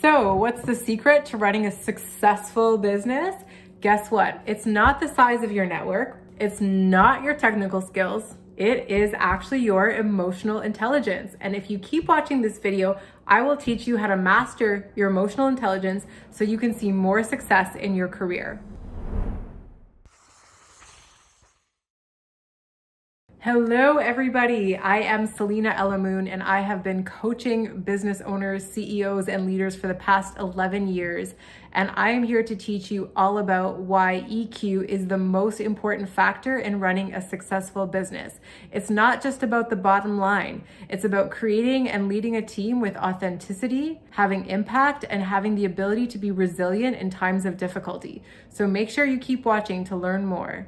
So, what's the secret to running a successful business? Guess what? It's not the size of your network. It's not your technical skills. It is actually your emotional intelligence. And if you keep watching this video, I will teach you how to master your emotional intelligence so you can see more success in your career. Hello, everybody. I am Selena Elamoon, and I have been coaching business owners, CEOs, and leaders for the past 11 years. And I am here to teach you all about why EQ is the most important factor in running a successful business. It's not just about the bottom line. It's about creating and leading a team with authenticity, having impact, and having the ability to be resilient in times of difficulty. So make sure you keep watching to learn more.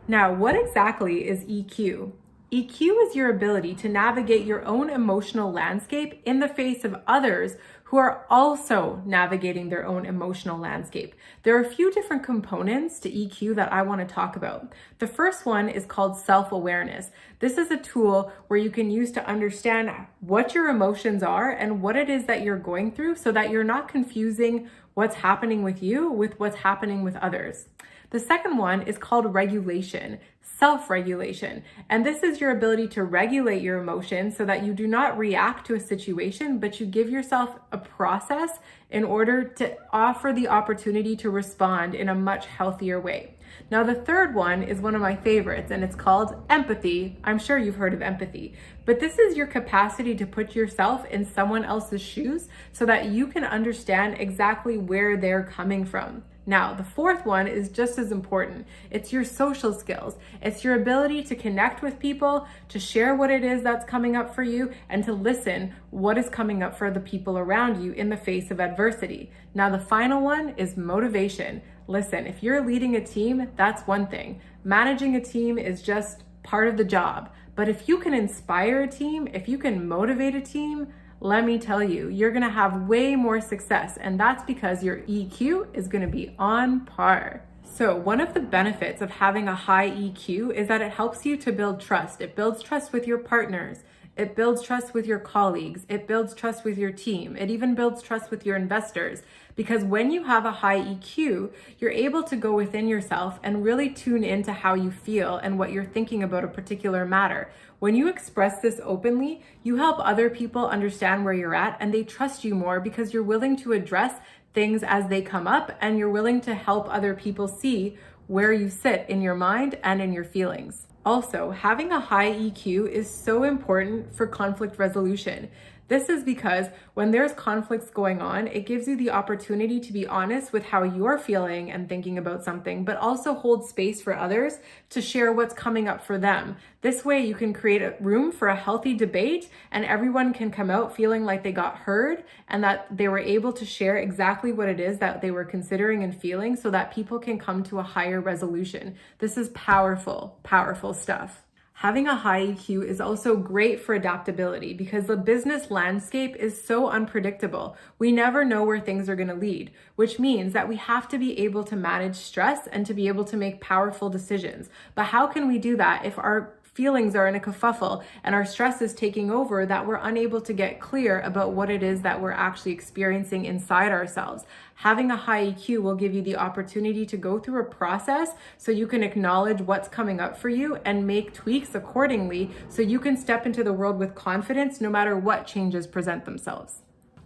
Now, what exactly is EQ? EQ is your ability to navigate your own emotional landscape in the face of others who are also navigating their own emotional landscape. There are a few different components to EQ that I want to talk about. The first one is called self-awareness. This is a tool where you can use to understand what your emotions are and what it is that you're going through so that you're not confusing what's happening with you with what's happening with others. The second one is called regulation, self-regulation. And this is your ability to regulate your emotions so that you do not react to a situation, but you give yourself a process in order to offer the opportunity to respond in a much healthier way. Now, the third one is one of my favorites, and it's called empathy. I'm sure you've heard of empathy, but this is your capacity to put yourself in someone else's shoes so that you can understand exactly where they're coming from. Now, the fourth one is just as important. It's your social skills. It's your ability to connect with people, to share what it is that's coming up for you, and to listen what is coming up for the people around you in the face of adversity. Now, the final one is motivation. Listen, if you're leading a team, that's one thing. Managing a team is just part of the job. But if you can inspire a team, if you can motivate a team, let me tell you, you're gonna have way more success, and that's because your EQ is gonna be on par. So one of the benefits of having a high EQ is that it helps you to build trust. It builds trust with your partners. It builds trust with your colleagues. It builds trust with your team. It even builds trust with your investors. Because when you have a high EQ, you're able to go within yourself and really tune into how you feel and what you're thinking about a particular matter. When you express this openly, you help other people understand where you're at, and they trust you more because you're willing to address things as they come up, and you're willing to help other people see where you sit in your mind and in your feelings. Also, having a high EQ is so important for conflict resolution. This is because when there's conflicts going on, it gives you the opportunity to be honest with how you're feeling and thinking about something, but also hold space for others to share what's coming up for them. This way you can create a room for a healthy debate, and everyone can come out feeling like they got heard and that they were able to share exactly what it is that they were considering and feeling so that people can come to a higher resolution. This is powerful, powerful stuff. Having a high EQ is also great for adaptability because the business landscape is so unpredictable. We never know where things are going to lead, which means that we have to be able to manage stress and to be able to make powerful decisions. But how can we do that if our feelings are in a kerfuffle and our stress is taking over, that we're unable to get clear about what it is that we're actually experiencing inside ourselves? Having a high EQ will give you the opportunity to go through a process so you can acknowledge what's coming up for you and make tweaks accordingly so you can step into the world with confidence no matter what changes present themselves.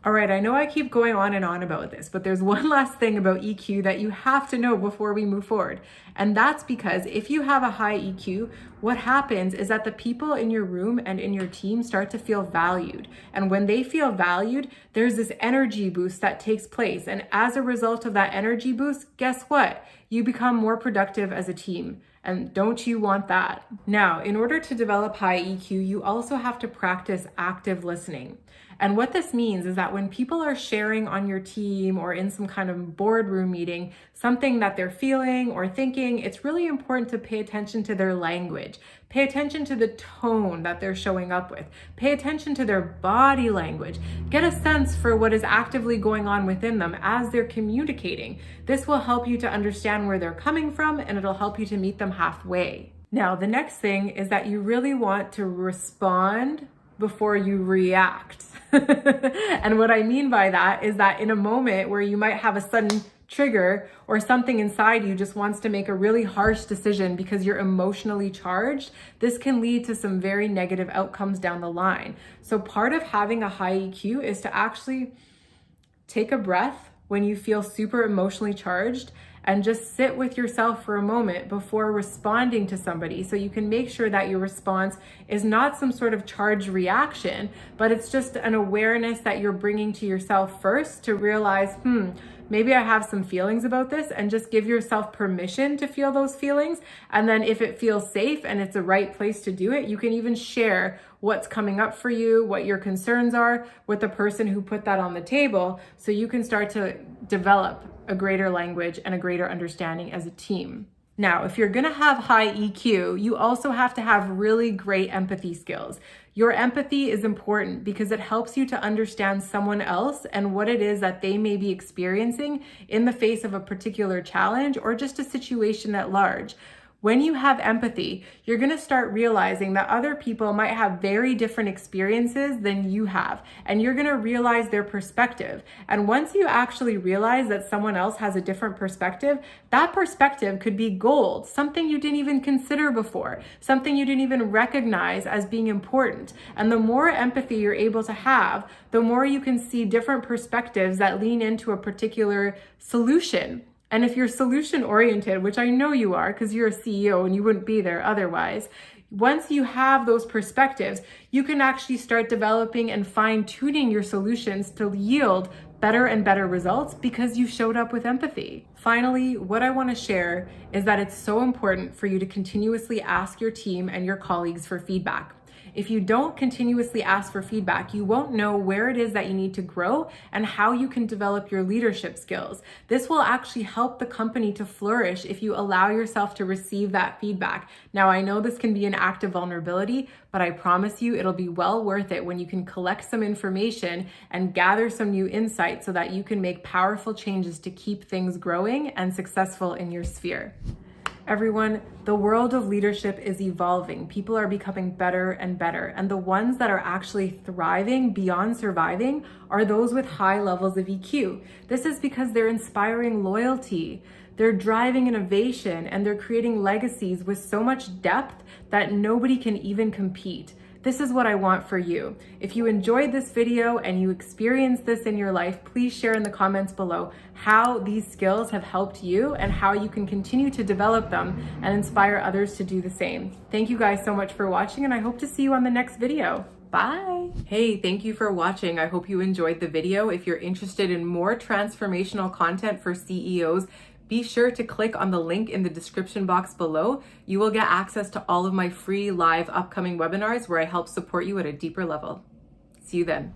All right, I know I keep going on and on about this, but there's one last thing about EQ that you have to know before we move forward. And that's because if you have a high EQ, what happens is that the people in your room and in your team start to feel valued. And when they feel valued, there's this energy boost that takes place. And as a result of that energy boost, guess what? You become more productive as a team. And don't you want that? Now, in order to develop high EQ, you also have to practice active listening. And what this means is that when people are sharing on your team or in some kind of boardroom meeting, something that they're feeling or thinking, it's really important to pay attention to their language. Pay attention to the tone that they're showing up with. Pay attention to their body language. Get a sense for what is actively going on within them as they're communicating. This will help you to understand where they're coming from, and it'll help you to meet them halfway. Now, the next thing is that you really want to respond before you react. And what I mean by that is that in a moment where you might have a sudden trigger or something inside you just wants to make a really harsh decision because you're emotionally charged, this can lead to some very negative outcomes down the line. So part of having a high EQ is to actually take a breath when you feel super emotionally charged and just sit with yourself for a moment before responding to somebody, so you can make sure that your response is not some sort of charged reaction, but it's just an awareness that you're bringing to yourself first to realize, maybe I have some feelings about this, and just give yourself permission to feel those feelings. And then if it feels safe and it's the right place to do it, you can even share what's coming up for you, what your concerns are with the person who put that on the table, so you can start to develop a greater language and a greater understanding as a team. Now, if you're gonna have high EQ, you also have to have really great empathy skills. Your empathy is important because it helps you to understand someone else and what it is that they may be experiencing in the face of a particular challenge or just a situation at large. When you have empathy, you're going to start realizing that other people might have very different experiences than you have, and you're going to realize their perspective. And once you actually realize that someone else has a different perspective, that perspective could be gold, something you didn't even consider before, something you didn't even recognize as being important. And the more empathy you're able to have, the more you can see different perspectives that lean into a particular solution. And if you're solution oriented, which I know you are because you're a CEO and you wouldn't be there otherwise, once you have those perspectives, you can actually start developing and fine tuning your solutions to yield better and better results because you showed up with empathy. Finally, what I want to share is that it's so important for you to continuously ask your team and your colleagues for feedback. If you don't continuously ask for feedback, you won't know where it is that you need to grow and how you can develop your leadership skills. This will actually help the company to flourish if you allow yourself to receive that feedback. Now, I know this can be an act of vulnerability, but I promise you it'll be well worth it when you can collect some information and gather some new insights so that you can make powerful changes to keep things growing and successful in your sphere. Everyone, the world of leadership is evolving. People are becoming better and better. And the ones that are actually thriving beyond surviving are those with high levels of EQ. This is because they're inspiring loyalty, they're driving innovation, and they're creating legacies with so much depth that nobody can even compete. This is what I want for you. If you enjoyed this video and you experienced this in your life, please share in the comments below how these skills have helped you and how you can continue to develop them and inspire others to do the same. Thank you guys so much for watching, and I hope to see you on the next video. Bye. Hey, thank you for watching. I hope you enjoyed the video. If you're interested in more transformational content for CEOs, be sure to click on the link in the description box below. You will get access to all of my free live upcoming webinars where I help support you at a deeper level. See you then.